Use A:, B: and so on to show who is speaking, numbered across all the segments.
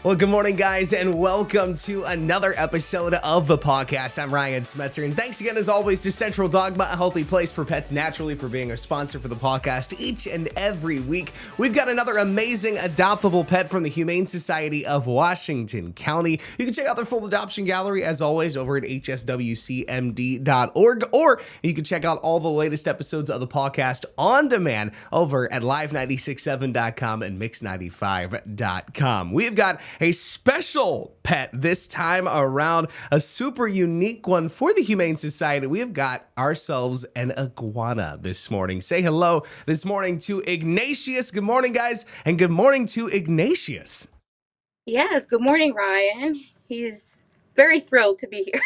A: Well, good morning, guys, and welcome to another episode of the Pawcast. I'm Ryan Smetzer, and thanks again, as always, to Central Dogma, a healthy place for pets naturally, for being a sponsor for the Pawcast each and every week. We've got another amazing adoptable pet from the Humane Society of Washington County. You can check out their full adoption gallery, as always, over at hswcmd.org, or you can check out all the latest episodes of the Pawcast on demand over at live967.com and mix95.com. We've got a special pet this time around, a super unique one for the Humane Society. We have got ourselves an iguana this morning. Say hello this morning to Ignacious. Good morning, guys, and good morning to Ignacious.
B: Yes, good morning, Ryan. He's very thrilled to be here.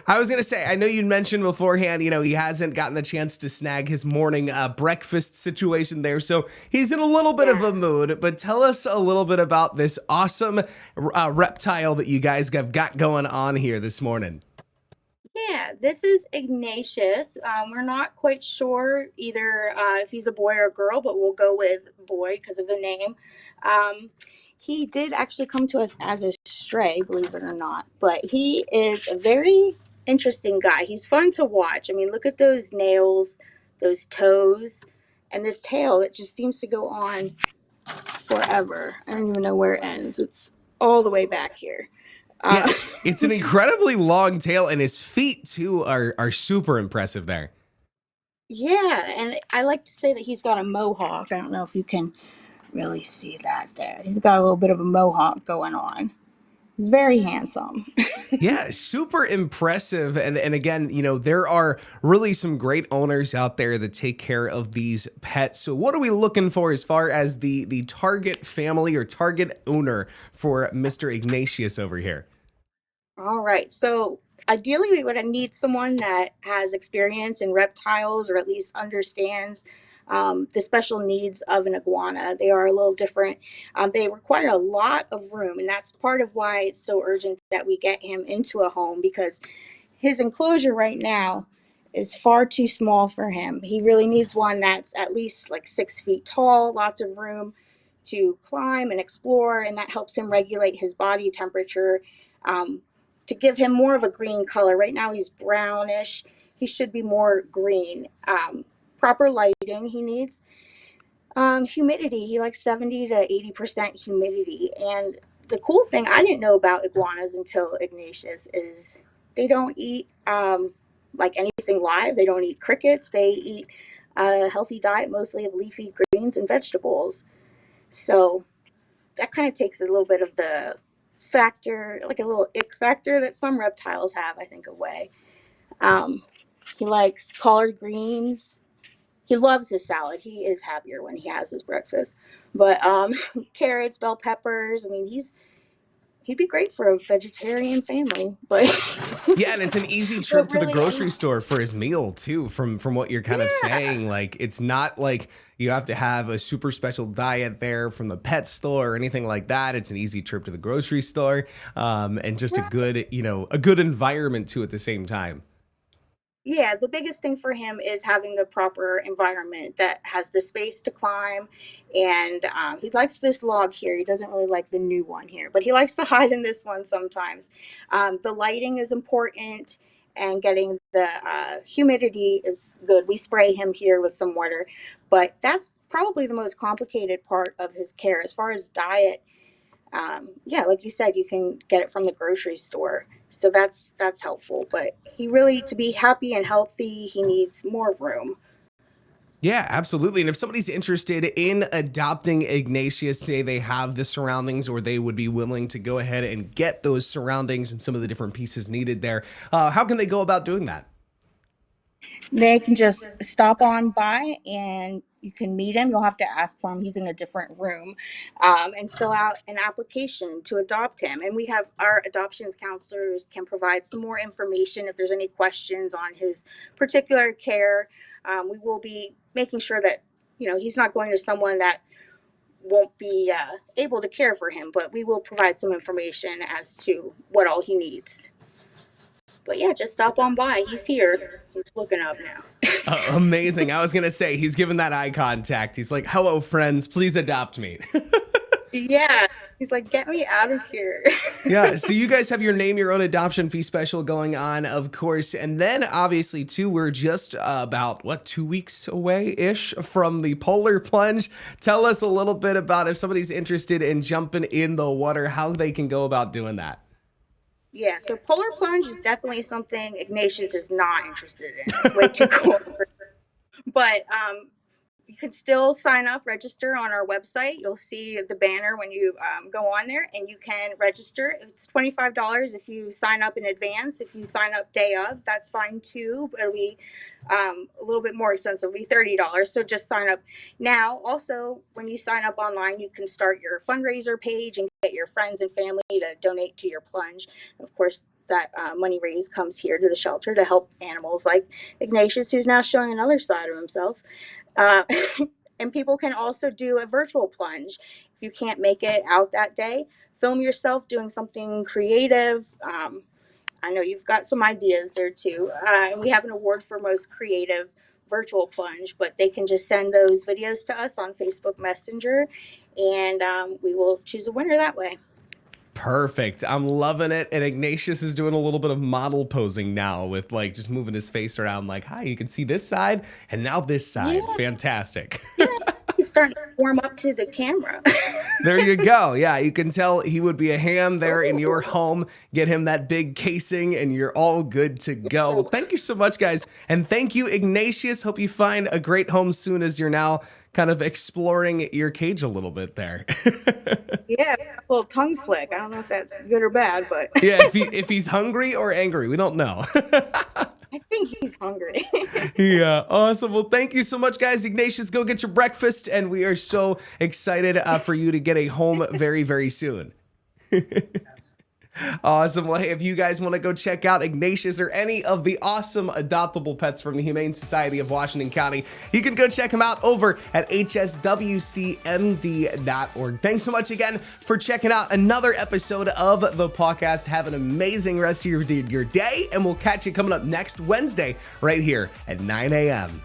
A: I was going to say, I know you mentioned beforehand, he hasn't gotten the chance to snag his morning breakfast situation there, so he's in a little bit of a mood, but tell us a little bit about this awesome reptile that you guys have got going on here this morning.
B: Yeah, this is Ignacious. We're not quite sure either if he's a boy or a girl, but we'll go with boy because of the name. He did actually come to us as a stray, believe it or not, but he is a very interesting guy. He's fun to watch. I mean, look at those nails, those toes, and this tail that just seems to go on forever. I don't even know where it ends. It's all the way back here.
A: Yeah, it's an incredibly long tail, and his feet, too, are super impressive there.
B: Yeah, and I like to say that he's got a mohawk. I don't know if you can really see that there. He's got a little bit of a mohawk going on. He's very handsome.
A: Yeah, super impressive. And again, there are really some great owners out there that take care of these pets. So what are we looking for as far as the target family or target owner for Mr. Ignacious over here?
B: All right. So ideally, we would need someone that has experience in reptiles or at least understands the special needs of an iguana. They are a little different. They require a lot of room, and that's part of why it's so urgent that we get him into a home, because his enclosure right now is far too small for him. He really needs one that's at least like 6 feet tall, lots of room to climb and explore, and that helps him regulate his body temperature. Um, to give him more of a green color. Right now he's brownish. He should be more green. Proper lighting he needs. Humidity, he likes 70 to 80% humidity. And the cool thing I didn't know about iguanas until Ignacious is they don't eat like anything live. They don't eat crickets. They eat a healthy diet, mostly of leafy greens and vegetables. So that kind of takes a little bit of the factor, like a little ick factor that some reptiles have, I think, away. Um, he likes collard greens. He loves his salad. He is happier when he has his breakfast. But carrots, bell peppers. I mean, he'd be great for a vegetarian family. But
A: Yeah, and it's an easy trip to the grocery store for his meal too, from what you're kind of saying. Like, it's not like you have to have a super special diet there from the pet store or anything like that. It's an easy trip to the grocery store, and just a good environment too at the same time.
B: Yeah, the biggest thing for him is having the proper environment that has the space to climb. And he likes this log here. He doesn't really like the new one here, but he likes to hide in this one sometimes. The lighting is important, and getting the humidity is good. We spray him here with some water, but that's probably the most complicated part of his care. As far as diet, yeah, like you said, you can get it from the grocery store, so that's helpful. But he really, to be happy and healthy, he needs more room.
A: Yeah, absolutely. And if somebody's interested in adopting Ignacious, say they have the surroundings or they would be willing to go ahead and get those surroundings and some of the different pieces needed there, how can they go about doing that?
B: They can just stop on by and you can meet him. You'll have to ask for him. He's in a different room, and fill out an application to adopt him. And we have our adoptions counselors can provide some more information if there's any questions on his particular care. We will be making sure that he's not going to someone that won't be able to care for him, but we will provide some information as to what all he needs. But yeah, just stop on by. He's here. He's looking up now.
A: Amazing. I was going to say, he's given that eye contact. He's like, hello, friends, please adopt me.
B: Yeah, He's like, get me out of here.
A: Yeah, so you guys have your name your own adoption fee special going on, of course, and then obviously too, we're just about 2 weeks away ish from the polar plunge. Tell us a little bit about if somebody's interested in jumping in the water, how they can go about doing that.
B: Yeah, so polar plunge is definitely something Ignatius is not interested in. It's way too cold. But you can still sign up, register on our website. You'll see the banner when you go on there, and you can register. It's $25 if you sign up in advance. If you sign up day of, that's fine too. But it'll be a little bit more expensive. It'll be $30. So just sign up now. Also, when you sign up online, you can start your fundraiser page and get your friends and family to donate to your plunge. Of course, that money raised comes here to the shelter to help animals like Ignatius, who's now showing another side of himself. Uh, and people can also do a virtual plunge. If you can't make it out that day, film yourself doing something creative. I know you've got some ideas there too. And we have an award for most creative virtual plunge, but they can just send those videos to us on Facebook Messenger, and we will choose a winner that way.
A: Perfect. I'm loving it. And Ignatius is doing a little bit of model posing now with like just moving his face around like, hi, you can see this side and now this side.
B: Yeah.
A: Fantastic.
B: Yeah, he's starting to warm up to the camera.
A: There you go. Yeah, you can tell he would be a ham there in your home. Get him that big casing and you're all good to go. Well, thank you so much, guys. And thank you, Ignatius. Hope you find a great home soon as you're now kind of exploring your cage a little bit there.
B: Yeah, a little tongue flick. I don't know if that's good or bad, but
A: yeah, if he's hungry or angry, we don't know.
B: I think he's hungry.
A: Yeah, awesome. Well, thank you so much, guys. Ignatius, go get your breakfast, and we are so excited for you to get a home very, very soon. Awesome. Well, hey, if you guys want to go check out Ignacious or any of the awesome adoptable pets from the Humane Society of Washington County, you can go check them out over at hswcmd.org. Thanks so much again for checking out another episode of the Pawcast. Have an amazing rest of your day, and we'll catch you coming up next Wednesday right here at 9 a.m.